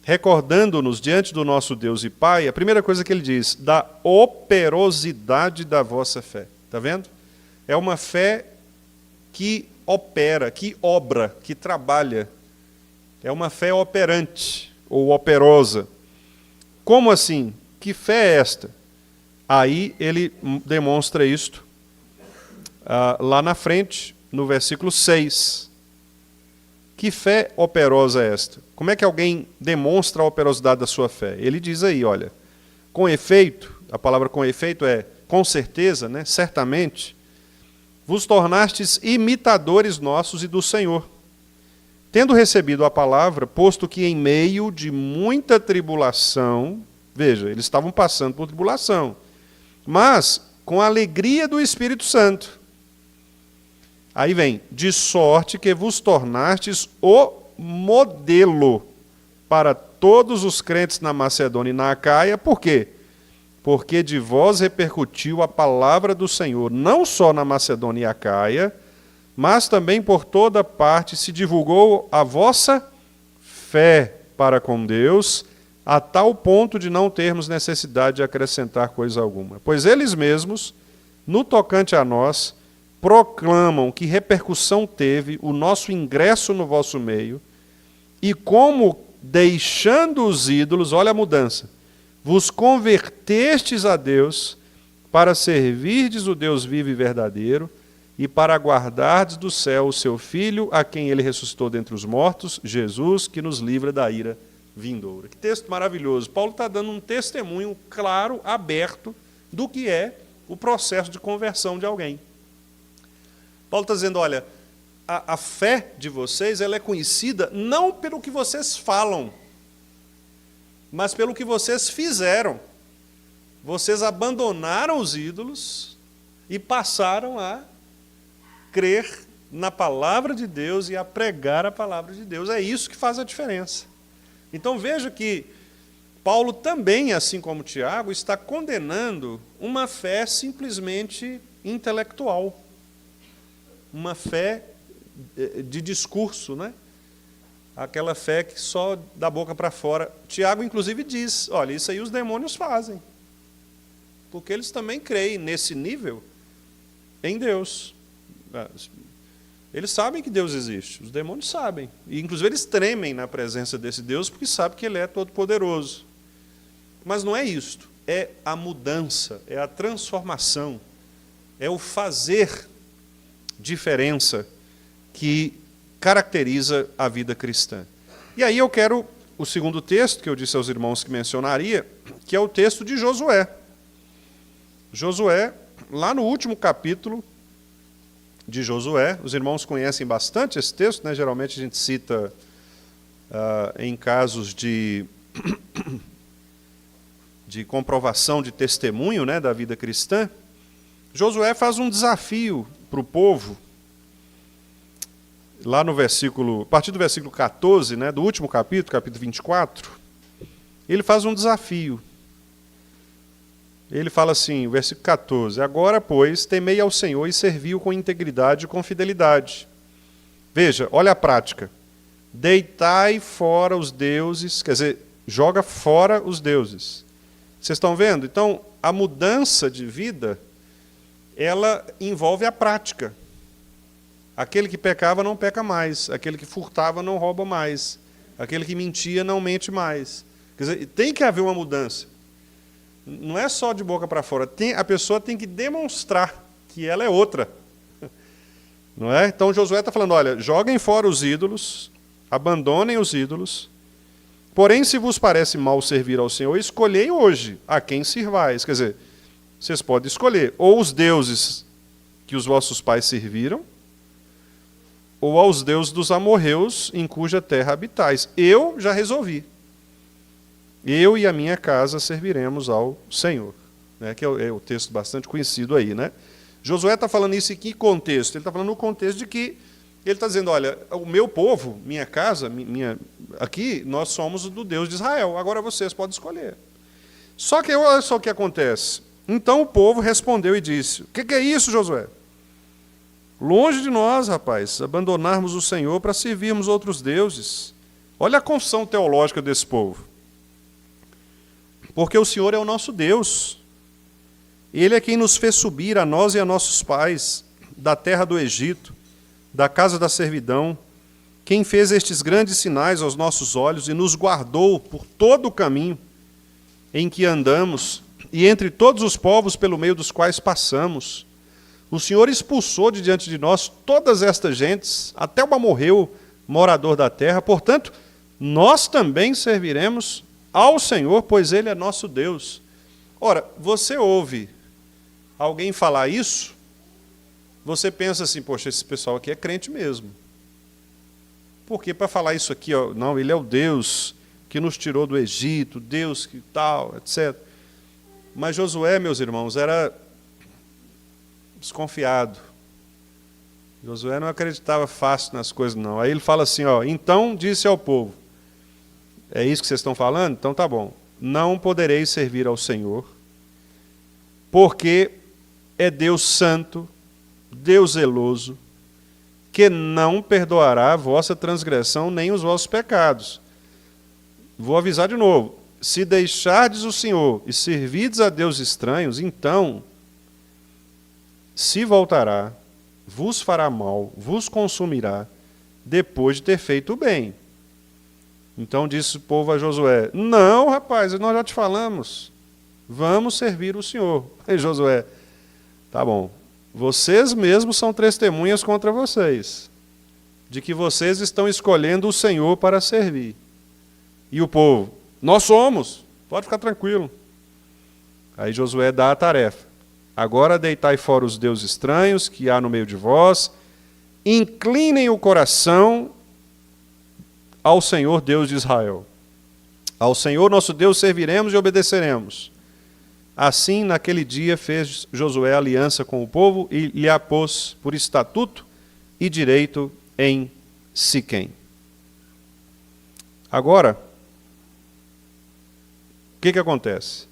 recordando-nos diante do nosso Deus e Pai, a primeira coisa que ele diz, da operosidade da vossa fé. Está vendo? É uma fé que opera, que obra, que trabalha. É uma fé operante, ou operosa. Como assim? Que fé é esta? Aí ele demonstra isto lá na frente, no versículo 6. Que fé operosa é esta? Como é que alguém demonstra a operosidade da sua fé? Ele diz aí, olha, com efeito, a palavra com efeito é com certeza, né, certamente, vos tornastes imitadores nossos e do Senhor, tendo recebido a palavra, posto que em meio de muita tribulação, veja, eles estavam passando por tribulação, mas com a alegria do Espírito Santo. Aí vem, de sorte que vos tornastes o modelo para todos os crentes na Macedônia e na Acaia. Por quê? Porque de vós repercutiu a palavra do Senhor, não só na Macedônia e Acaia, mas também por toda parte se divulgou a vossa fé para com Deus, a tal ponto de não termos necessidade de acrescentar coisa alguma. Pois eles mesmos, no tocante a nós, proclamam que repercussão teve o nosso ingresso no vosso meio, e como, deixando os ídolos, olha a mudança, vos convertestes a Deus para servirdes o Deus vivo e verdadeiro, e para aguardardes do céu o seu Filho, a quem ele ressuscitou dentre os mortos, Jesus, que nos livra da ira vindoura. Que texto maravilhoso. Paulo está dando um testemunho claro, aberto, do que é o processo de conversão de alguém. Paulo está dizendo, olha, a fé de vocês ela é conhecida não pelo que vocês falam, mas pelo que vocês fizeram. Vocês abandonaram os ídolos e passaram a crer na palavra de Deus e a pregar a palavra de Deus. É isso que faz a diferença. Então veja que Paulo também, assim como Tiago, está condenando uma fé simplesmente intelectual. Uma fé de discurso, né? Aquela fé que só da boca para fora. Tiago, inclusive, diz, olha, isso aí os demônios fazem. Porque eles também creem nesse nível em Deus. Eles sabem que Deus existe, os demônios sabem. E, inclusive, eles tremem na presença desse Deus porque sabem que Ele é todo-poderoso. Mas não é isto. É a mudança, é a transformação, é o fazer diferença que caracteriza a vida cristã. E aí eu quero o segundo texto que eu disse aos irmãos que mencionaria, que é o texto de Josué. Josué, lá no último capítulo de Josué, os irmãos conhecem bastante esse texto, né? Geralmente a gente cita em casos de comprovação de testemunho, né, da vida cristã. Josué faz um desafio para o povo, lá no versículo, a partir do versículo 14, né, do último capítulo, capítulo 24, ele faz um desafio. Ele fala assim, versículo 14, agora, pois, temei ao Senhor e servi-o com integridade e com fidelidade. Veja, olha a prática. Deitai fora os deuses, quer dizer, joga fora os deuses. Vocês estão vendo? Então, a mudança de vida, ela envolve a prática. Aquele que pecava não peca mais, aquele que furtava não rouba mais, aquele que mentia não mente mais. Quer dizer, tem que haver uma mudança. Não é só de boca para fora, a pessoa tem que demonstrar que ela é outra. Não é? Então Josué está falando, olha, joguem fora os ídolos, abandonem os ídolos, porém se vos parece mal servir ao Senhor, escolhei hoje a quem sirvais. Quer dizer, vocês podem escolher ou os deuses que os vossos pais serviram, ou aos deuses dos amorreus em cuja terra habitais. Eu já resolvi. Eu e a minha casa serviremos ao Senhor. Né? Que é o texto bastante conhecido aí. Né? Josué está falando isso em que contexto? Ele está falando no contexto de que ele está dizendo, olha, o meu povo, minha casa, aqui nós somos do Deus de Israel, agora vocês podem escolher. Só que olha só o que acontece. Então o povo respondeu e disse, o que é isso, Josué? Longe de nós, rapaz, abandonarmos o Senhor para servirmos outros deuses. Olha a confissão teológica desse povo. Porque o Senhor é o nosso Deus. Ele é quem nos fez subir, a nós e a nossos pais, da terra do Egito, da casa da servidão, quem fez estes grandes sinais aos nossos olhos e nos guardou por todo o caminho em que andamos e entre todos os povos pelo meio dos quais passamos. O Senhor expulsou de diante de nós todas estas gentes, até o amorreu, morador da terra. Portanto, nós também serviremos ao Senhor, pois Ele é nosso Deus. Ora, você ouve alguém falar isso, você pensa assim, poxa, esse pessoal aqui é crente mesmo. Porque para falar isso aqui, ó, não, Ele é o Deus que nos tirou do Egito, Deus que tal, etc. Mas Josué, meus irmãos, era desconfiado. Josué não acreditava fácil nas coisas, não. Aí ele fala assim, ó, então disse ao povo, é isso que vocês estão falando? Então tá bom. Não podereis servir ao Senhor, porque é Deus santo, Deus zeloso, que não perdoará a vossa transgressão nem os vossos pecados. Vou avisar de novo. Se deixardes o Senhor e servirdes a deuses estranhos, então se voltará, vos fará mal, vos consumirá, depois de ter feito o bem. Então disse o povo a Josué, não, rapaz, nós já te falamos, vamos servir o Senhor. Aí Josué, tá bom, vocês mesmos são testemunhas contra vocês, de que vocês estão escolhendo o Senhor para servir. E o povo, nós somos, pode ficar tranquilo. Aí Josué dá a tarefa. Agora deitai fora os deuses estranhos que há no meio de vós, inclinem o coração ao Senhor Deus de Israel. Ao Senhor nosso Deus serviremos e obedeceremos. Assim, naquele dia, fez Josué aliança com o povo e lhe a pôs por estatuto e direito em Siquém. Agora, o que acontece?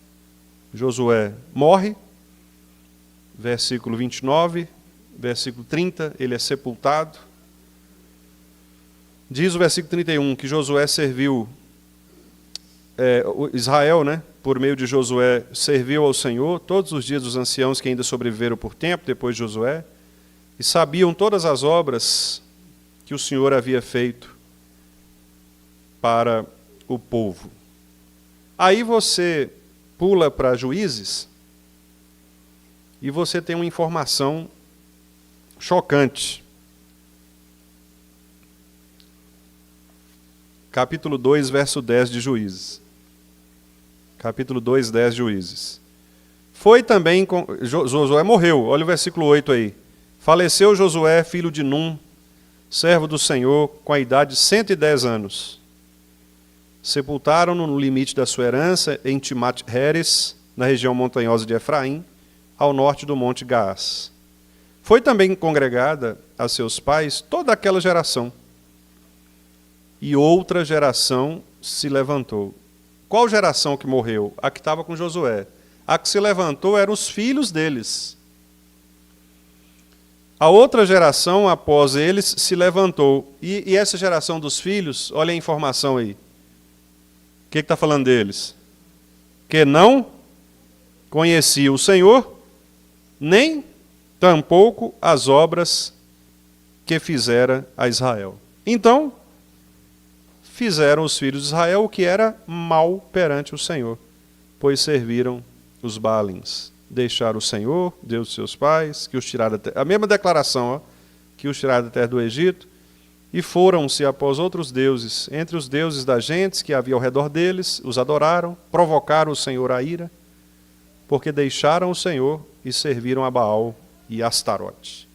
Josué morre, versículo 29, versículo 30, ele é sepultado. Diz o versículo 31 que Josué serviu, Israel, né, por meio de Josué, serviu ao Senhor todos os dias dos anciãos que ainda sobreviveram por tempo, depois de Josué, e sabiam todas as obras que o Senhor havia feito para o povo. Aí você pula para Juízes e você tem uma informação chocante. Capítulo 2, verso 10 de Juízes. Capítulo 2, 10 de Juízes. Foi também, Josué morreu, olha o versículo 8 aí. Faleceu Josué, filho de Num, servo do Senhor, com a idade de 110 anos. Sepultaram-no no limite da sua herança, em Timat-Heres, na região montanhosa de Efraim, ao norte do monte Gaás. Foi também congregada a seus pais toda aquela geração. E outra geração se levantou. Qual geração que morreu? A que estava com Josué. A que se levantou eram os filhos deles. A outra geração, após eles, se levantou. E essa geração dos filhos, olha a informação aí. O que está falando deles? Que não conhecia o Senhor, nem tampouco as obras que fizera a Israel. Então, fizeram os filhos de Israel o que era mal perante o Senhor, pois serviram os Baalins. Deixaram o Senhor, Deus de seus pais, que os tiraram da terra, a mesma declaração, ó, que os tiraram da terra do Egito, e foram-se após outros deuses, entre os deuses das gentes que havia ao redor deles, os adoraram, provocaram o Senhor à ira, porque deixaram o Senhor e serviram a Baal e Astarote.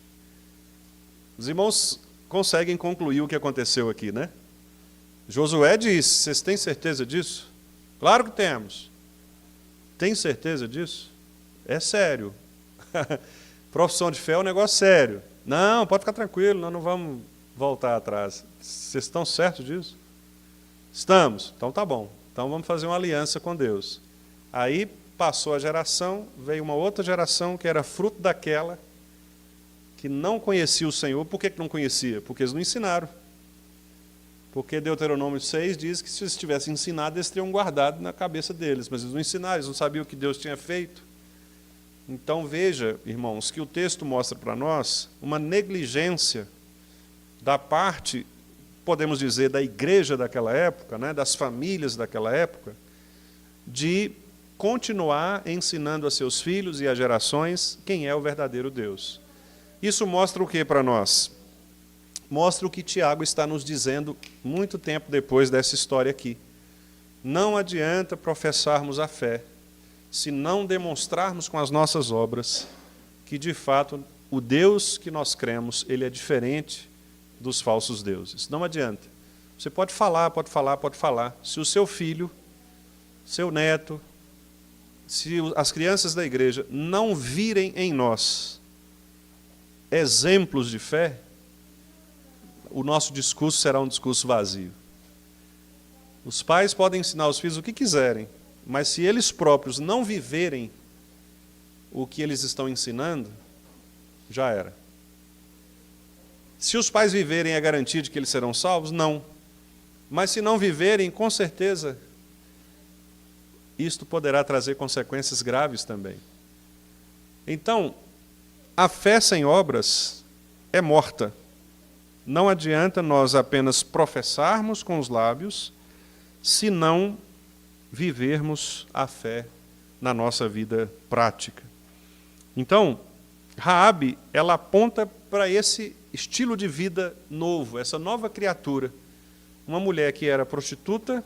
Os irmãos conseguem concluir o que aconteceu aqui, né? Josué disse, vocês têm certeza disso? Claro que temos. Tem certeza disso? É sério. Profissão de fé é um negócio sério. Não, pode ficar tranquilo, nós não vamos voltar atrás. Vocês estão certos disso? Estamos. Então tá bom. Então vamos fazer uma aliança com Deus. Aí passou a geração, veio uma outra geração que era fruto daquela que não conhecia o Senhor. Por que não conhecia? Porque eles não ensinaram. Porque Deuteronômio 6 diz que se eles tivessem ensinado, eles teriam guardado na cabeça deles. Mas eles não ensinaram, eles não sabiam o que Deus tinha feito. Então veja, irmãos, que o texto mostra para nós uma negligência da parte, podemos dizer, da igreja daquela época, né, das famílias daquela época, de continuar ensinando a seus filhos e a gerações quem é o verdadeiro Deus. Isso mostra o que para nós? Mostra o que Tiago está nos dizendo muito tempo depois dessa história aqui. Não adianta professarmos a fé se não demonstrarmos com as nossas obras que, de fato, o Deus que nós cremos, ele é diferente dos falsos deuses. Não adianta. Você pode falar, pode falar, pode falar. Se o seu filho, seu neto, se as crianças da igreja não virem em nós exemplos de fé, o nosso discurso será um discurso vazio. Os pais podem ensinar os filhos o que quiserem, mas se eles próprios não viverem o que eles estão ensinando, já era. Se os pais viverem, é garantia de que eles serão salvos? Não. Mas se não viverem, com certeza, isto poderá trazer consequências graves também. Então, a fé sem obras é morta. Não adianta nós apenas professarmos com os lábios, se não vivermos a fé na nossa vida prática. Então, Raabe, ela aponta para esse estilo de vida novo, essa nova criatura. Uma mulher que era prostituta,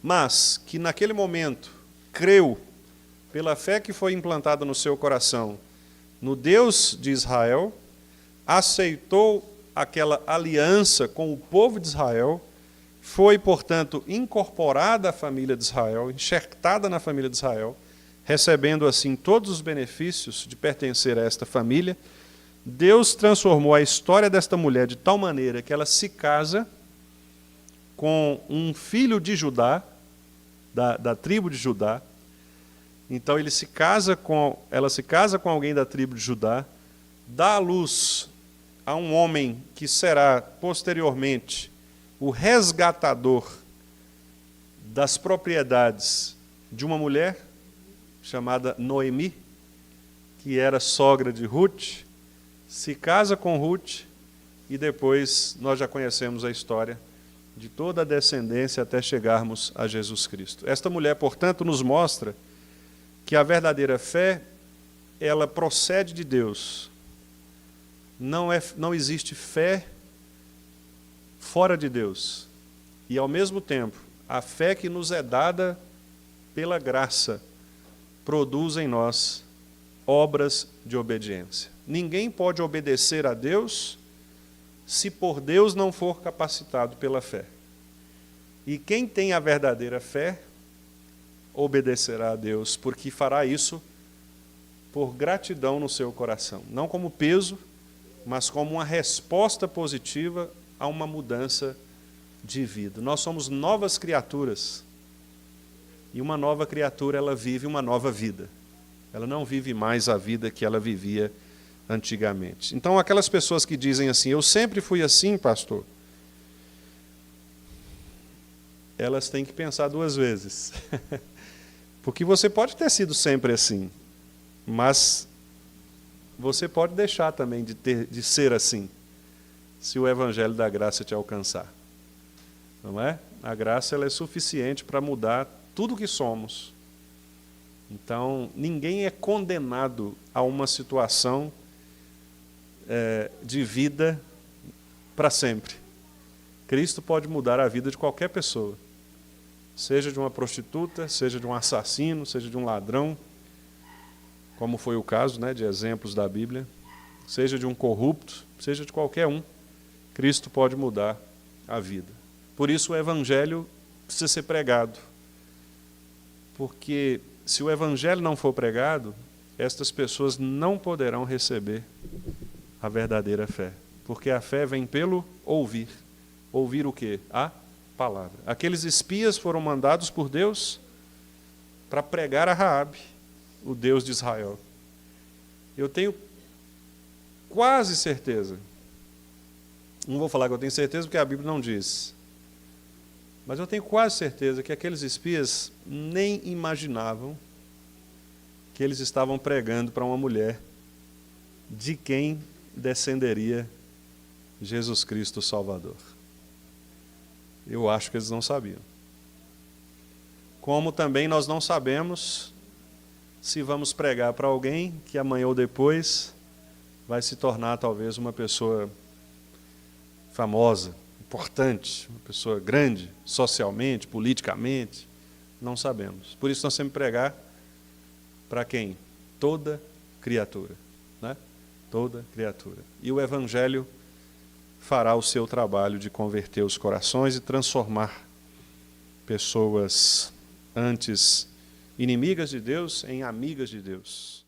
mas que naquele momento creu, pela fé que foi implantada no seu coração, no Deus de Israel, aceitou aquela aliança com o povo de Israel, foi, portanto, incorporada à família de Israel, enxertada na família de Israel, recebendo assim todos os benefícios de pertencer a esta família. Deus transformou a história desta mulher de tal maneira que ela se casa com um filho de Judá, da tribo de Judá. Então ela se casa com alguém da tribo de Judá, dá à luz a um homem que será posteriormente o resgatador das propriedades de uma mulher chamada Noemi, que era sogra de Ruth, se casa com Ruth e depois nós já conhecemos a história de toda a descendência até chegarmos a Jesus Cristo. Esta mulher, portanto, nos mostra que a verdadeira fé, ela procede de Deus. Não existe fé fora de Deus. E, ao mesmo tempo, a fé que nos é dada pela graça produz em nós obras de obediência. Ninguém pode obedecer a Deus se por Deus não for capacitado pela fé. E quem tem a verdadeira fé obedecerá a Deus, porque fará isso por gratidão no seu coração, não como peso, mas como uma resposta positiva a uma mudança de vida. Nós somos novas criaturas. E uma nova criatura, ela vive uma nova vida. Ela não vive mais a vida que ela vivia antigamente. Então, aquelas pessoas que dizem assim, eu sempre fui assim, pastor, elas têm que pensar duas vezes. Porque você pode ter sido sempre assim, mas você pode deixar também de ser assim, se o evangelho da graça te alcançar. Não é? A graça, ela é suficiente para mudar tudo o que somos. Então, ninguém é condenado a uma situação de vida para sempre. Cristo pode mudar a vida de qualquer pessoa, seja de uma prostituta, seja de um assassino, seja de um ladrão, como foi o caso, né, de exemplos da Bíblia, seja de um corrupto, seja de qualquer um. Cristo pode mudar a vida. Por isso o Evangelho precisa ser pregado. Porque se o Evangelho não for pregado, estas pessoas não poderão receber a verdadeira fé. Porque a fé vem pelo ouvir. Ouvir o quê? A palavra. Aqueles espias foram mandados por Deus para pregar a Raabe, o Deus de Israel. Eu tenho quase certeza, não vou falar que eu tenho certeza porque a Bíblia não diz, mas eu tenho quase certeza que aqueles espias nem imaginavam que eles estavam pregando para uma mulher de quem descenderia Jesus Cristo, o Salvador. Eu acho que eles não sabiam. Como também nós não sabemos se vamos pregar para alguém que amanhã ou depois vai se tornar talvez uma pessoa famosa, importante, uma pessoa grande, socialmente, politicamente, não sabemos. Por isso nós temos que pregar para quem? Toda criatura, né? Toda criatura. E o Evangelho fará o seu trabalho de converter os corações e transformar pessoas antes inimigas de Deus em amigas de Deus.